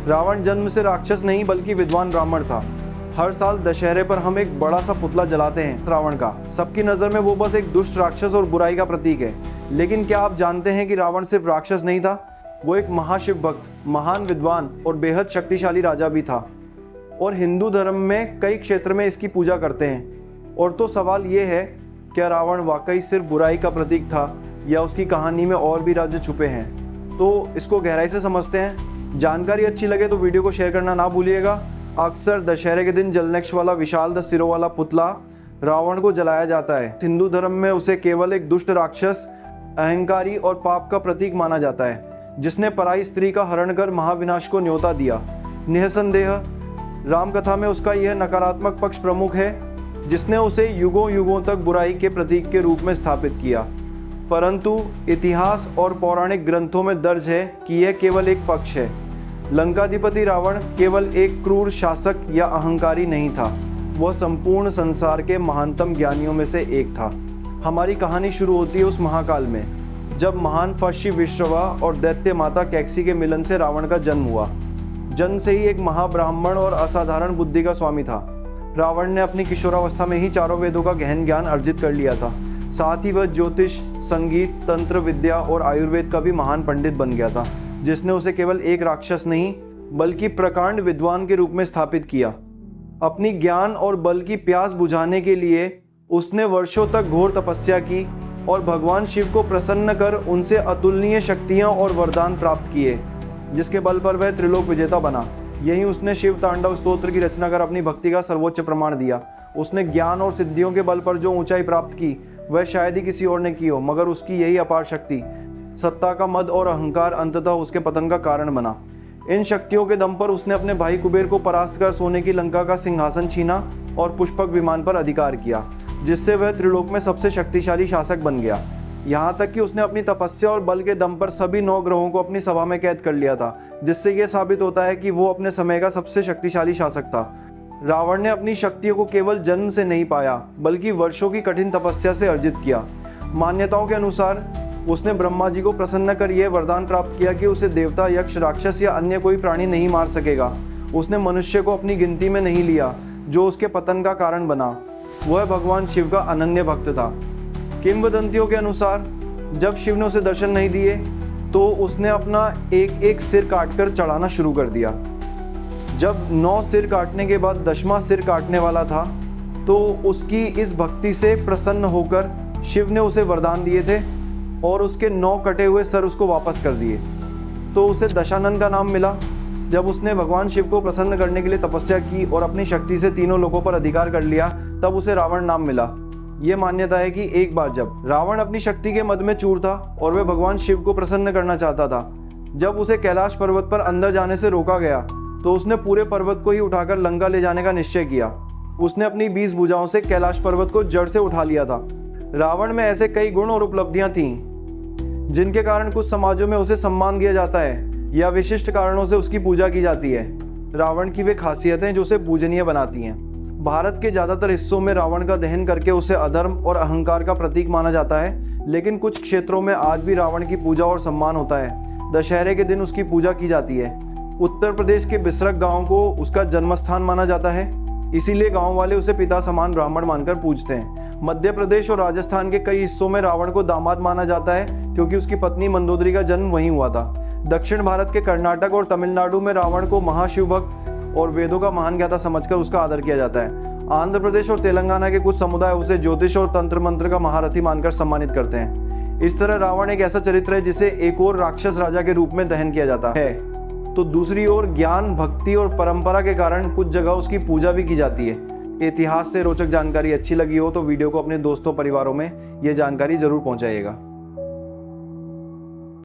रावण जन्म से राक्षस नहीं बल्कि विद्वान ब्राह्मण था। हर साल दशहरे पर हम एक बड़ा सा पुतला जलाते हैं रावण का। सबकी नज़र में वो बस एक दुष्ट राक्षस और बुराई का प्रतीक है। लेकिन क्या आप जानते हैं कि रावण सिर्फ राक्षस नहीं था, वो एक महाशिव भक्त, महान विद्वान और बेहद शक्तिशाली राजा भी था। और हिंदू धर्म में कई क्षेत्र में इसकी पूजा करते हैं। और तो सवाल ये है, क्या रावण वाकई सिर्फ बुराई का प्रतीक था या उसकी कहानी में और भी राज छुपे हैं? तो इसको गहराई से समझते हैं। जानकारी अच्छी लगे तो वीडियो को शेयर करना ना भूलिएगा। अक्सर दशहरे के दिन जलनेक्ष वाला विशाल 10 सिरों वाला पुतला रावण को जलाया जाता है। हिंदू धर्म में उसे केवल एक दुष्ट राक्षस, अहंकारी और पाप का प्रतीक माना जाता है, जिसने पराई स्त्री का हरण कर महाविनाश को न्योता दिया। निसंदेह रामकथा में उसका यह नकारात्मक पक्ष प्रमुख है, जिसने उसे युगों युगों तक बुराई के प्रतीक के रूप में स्थापित किया। परंतु इतिहास और पौराणिक ग्रंथों में दर्ज है कि यह केवल एक पक्ष है। लंकाधिपति रावण केवल एक क्रूर शासक या अहंकारी नहीं था, वह संपूर्ण संसार के महानतम ज्ञानियों में से एक था। हमारी कहानी शुरू होती है उस महाकाल में, जब महान फशी विश्रवा और दैत्य माता कैकसी के मिलन से रावण का जन्म हुआ। जन्म से ही एक महाब्राह्मण और असाधारण बुद्धि का स्वामी था। रावण ने अपनी किशोरावस्था में ही चारों वेदों का गहन ज्ञान अर्जित कर लिया था। साथ ही वह ज्योतिष, संगीत, तंत्र विद्या और आयुर्वेद का भी महान पंडित बन गया था, जिसने उसे केवल एक राक्षस नहीं बल्कि प्रकांड विद्वान के रूप में स्थापित किया। अपनी ज्ञान और बल की प्यास बुझाने के लिए उसने वर्षों तक घोर तपस्या की और भगवान शिव को प्रसन्न कर उनसे अतुलनीय शक्तियां और वरदान प्राप्त किए, जिसके बल पर वह त्रिलोक विजेता बना। यही उसने शिव तांडव स्तोत्र की रचना कर अपनी भक्ति का सर्वोच्च प्रमाण दिया। उसने ज्ञान और सिद्धियों के बल पर जो ऊंचाई प्राप्त की वह शायद ही किसी और ने की हो, मगर उसकी यही अपार शक्ति, सत्ता का मद और अहंकार अंततः उसके पतन का कारण बना। इन शक्तियों के दम पर उसने अपने भाई कुबेर को परास्त कर सोने की लंका का सिंहासन छीना और पुष्पक विमान पर अधिकार किया, जिससे वह त्रिलोक में सबसे शक्तिशाली शासक बन गया। यहाँ तक कि उसने अपनी तपस्या और बल के दम पर सभी 9 ग्रहों को अपनी सभा में कैद कर लिया था, जिससे यह साबित होता है कि वो अपने समय का सबसे शक्तिशाली शासक था। रावण ने अपनी शक्तियों को केवल जन्म से नहीं पाया बल्कि वर्षों की कठिन तपस्या से अर्जित किया। मान्यताओं के अनुसार उसने ब्रह्मा जी को प्रसन्न कर यह वरदान प्राप्त किया कि उसे देवता, यक्ष, राक्षस या अन्य कोई प्राणी नहीं मार सकेगा। उसने मनुष्य को अपनी गिनती में नहीं लिया, जो उसके पतन का कारण बना। वह भगवान शिव का अनन्य भक्त था। किंवदंतियों के अनुसार जब शिव ने उसे दर्शन नहीं दिए तो उसने अपना एक एक सिर काटकर चढ़ाना शुरू कर दिया। जब 9 सिर काटने के बाद 10वां सिर काटने वाला था तो उसकी इस भक्ति से प्रसन्न होकर शिव ने उसे वरदान दिए थे और उसके 9 कटे हुए सर उसको वापस कर दिए। तो उसे दशानन का नाम मिला। जब उसने भगवान शिव को प्रसन्न करने के लिए तपस्या की और अपनी शक्ति से तीनों लोकों पर अधिकार कर लिया, तब उसे रावण नाम मिला। ये मान्यता है कि एक बार जब रावण अपनी शक्ति के मद में चूर था और वह भगवान शिव को प्रसन्न करना चाहता था, जब उसे कैलाश पर्वत पर अंदर जाने से रोका गया तो उसने पूरे पर्वत को ही उठाकर लंका ले जाने का निश्चय किया। उसने अपनी 20 भुजाओं से कैलाश पर्वत को जड़ से उठा लिया था। रावण में ऐसे कई गुण और उपलब्धियां थीं जिनके कारण कुछ समाजों में उसे सम्मान दिया जाता है या विशिष्ट कारणों से उसकी पूजा की जाती है। रावण की वे खासियतें जो उसे पूजनीय बनाती हैं। भारत के ज़्यादातर हिस्सों में रावण का दहन करके उसे अधर्म और अहंकार का प्रतीक माना जाता है, लेकिन कुछ क्षेत्रों में आज भी रावण की पूजा और सम्मान होता है। दशहरे के दिन उसकी पूजा की जाती है। उत्तर प्रदेश के बिसरक गांव को उसका जन्मस्थान माना जाता है, इसीलिए गांव वाले उसे पिता समान ब्राह्मण मानकर पूजते हैं। मध्य प्रदेश और राजस्थान के कई हिस्सों में रावण को दामाद माना जाता है, क्योंकि उसकी पत्नी मंदोदरी का जन्म वहीं हुआ था। दक्षिण भारत के कर्नाटक और तमिलनाडु में रावण को महाशिव भक्त और वेदों का महान ज्ञाता समझकर उसका आदर किया जाता है। आंध्र प्रदेश और तेलंगाना के कुछ समुदाय उसे ज्योतिष और तंत्र मंत्र का महारथी मानकर सम्मानित करते हैं। इस तरह रावण एक ऐसा चरित्र है जिसे एक और राक्षस राजा के रूप में दहन किया जाता है, तो दूसरी ओर ज्ञान, भक्ति और परंपरा के कारण कुछ जगह उसकी पूजा भी की जाती है। इतिहास से रोचक जानकारी अच्छी लगी हो तो वीडियो को अपने दोस्तों, परिवारों में ये जानकारी जरूर पहुंचाइएगा।